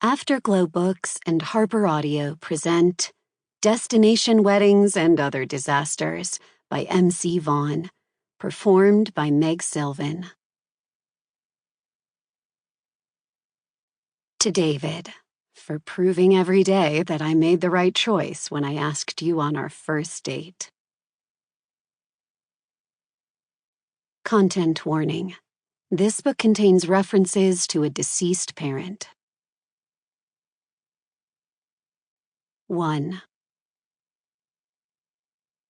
Afterglow Books and Harper Audio present Destination Weddings and Other Disasters by MC Vaughan, performed by Meg Sylvan. To David, for proving every day that I made the right choice when I asked you on our first date. Content warning. This book contains references to a deceased parent. 1.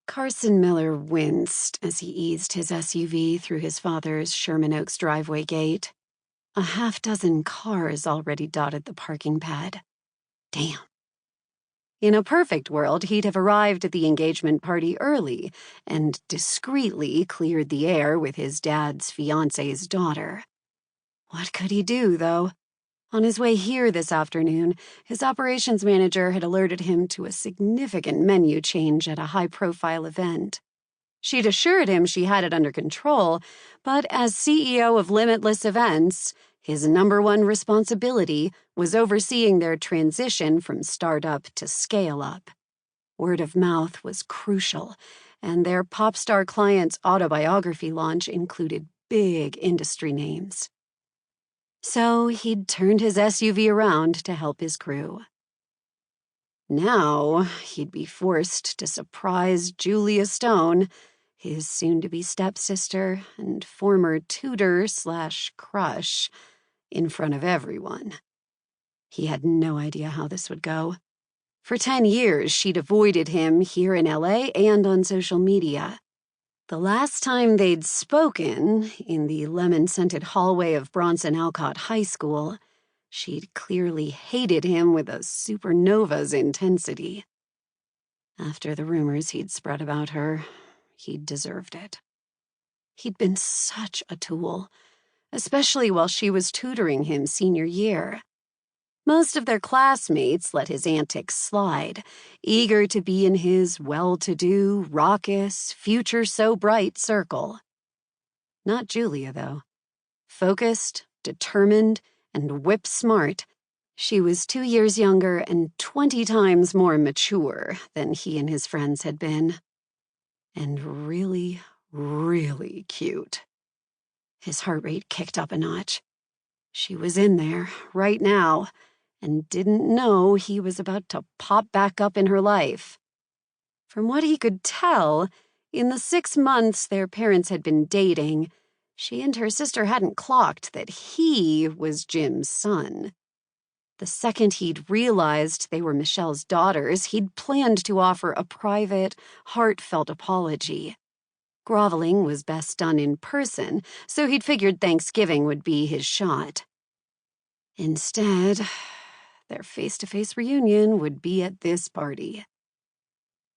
Carson Miller winced as he eased his SUV through his father's Sherman Oaks driveway gate. A half-dozen cars already dotted the parking pad. Damn. In a perfect world, he'd have arrived at the engagement party early and discreetly cleared the air with his dad's fiancé's daughter. What could he do, though? On his way here this afternoon, his operations manager had alerted him to a significant menu change at a high-profile event. She'd assured him she had it under control, but as CEO of Limitless Events, his #1 responsibility was overseeing their transition from startup to scale-up. Word of mouth was crucial, and their pop star client's autobiography launch included big industry names. So he'd turned his SUV around to help his crew. Now he'd be forced to surprise Julia Stone, his soon-to-be stepsister and former tutor/crush, in front of everyone. He had no idea how this would go. For 10 years, she'd avoided him here in LA and on social media. The last time they'd spoken, in the lemon-scented hallway of Bronson Alcott High School, she'd clearly hated him with a supernova's intensity. After the rumors he'd spread about her, he'd deserved it. He'd been such a tool, especially while she was tutoring him senior year. Most of their classmates let his antics slide, eager to be in his well-to-do, raucous, future-so-bright circle. Not Julia, though. Focused, determined, and whip-smart, she was 2 years younger and 20 times more mature than he and his friends had been. And really, really cute. His heart rate kicked up a notch. She was in there, right now, and didn't know he was about to pop back up in her life. From what he could tell, in the 6 months their parents had been dating, she and her sister hadn't clocked that he was Jim's son. The second he'd realized they were Michelle's daughters, he'd planned to offer a private, heartfelt apology. Groveling was best done in person, so he'd figured Thanksgiving would be his shot. Instead, their face-to-face reunion would be at this party.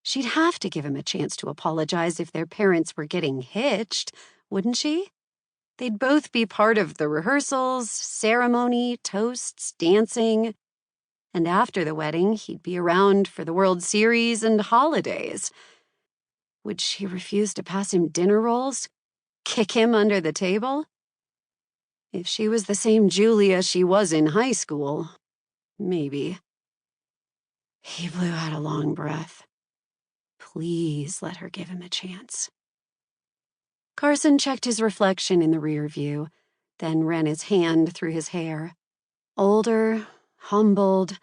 She'd have to give him a chance to apologize if their parents were getting hitched, wouldn't she? They'd both be part of the rehearsals, ceremony, toasts, dancing. And after the wedding, he'd be around for the World Series and holidays. Would she refuse to pass him dinner rolls? Kick him under the table? If she was the same Julia she was in high school, maybe. He blew out a long breath. Please let her give him a chance. Carson checked his reflection in the rear view, then ran his hand through his hair. Older, humbled,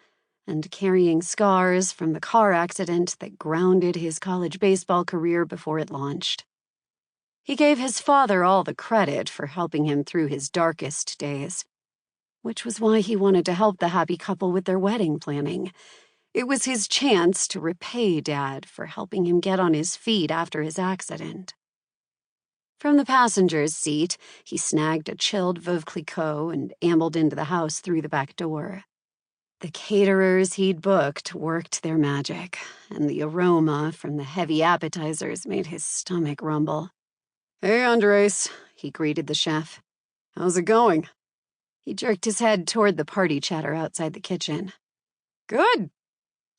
and carrying scars from the car accident that grounded his college baseball career before it launched. He gave his father all the credit for helping him through his darkest days, which was why he wanted to help the happy couple with their wedding planning. It was his chance to repay Dad for helping him get on his feet after his accident. From the passenger's seat, he snagged a chilled Veuve Clicquot and ambled into the house through the back door. The caterers he'd booked worked their magic, and the aroma from the heavy appetizers made his stomach rumble. "Hey, Andres," he greeted the chef. "How's it going?" He jerked his head toward the party chatter outside the kitchen. "Good."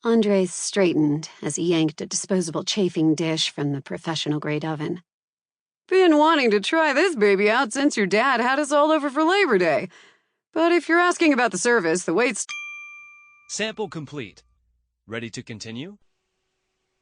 Andres straightened as he yanked a disposable chafing dish from the professional-grade oven. "Been wanting to try this baby out since your dad had us all over for Labor Day. But if you're asking about the service, the wait's..." Sample complete. Ready to continue?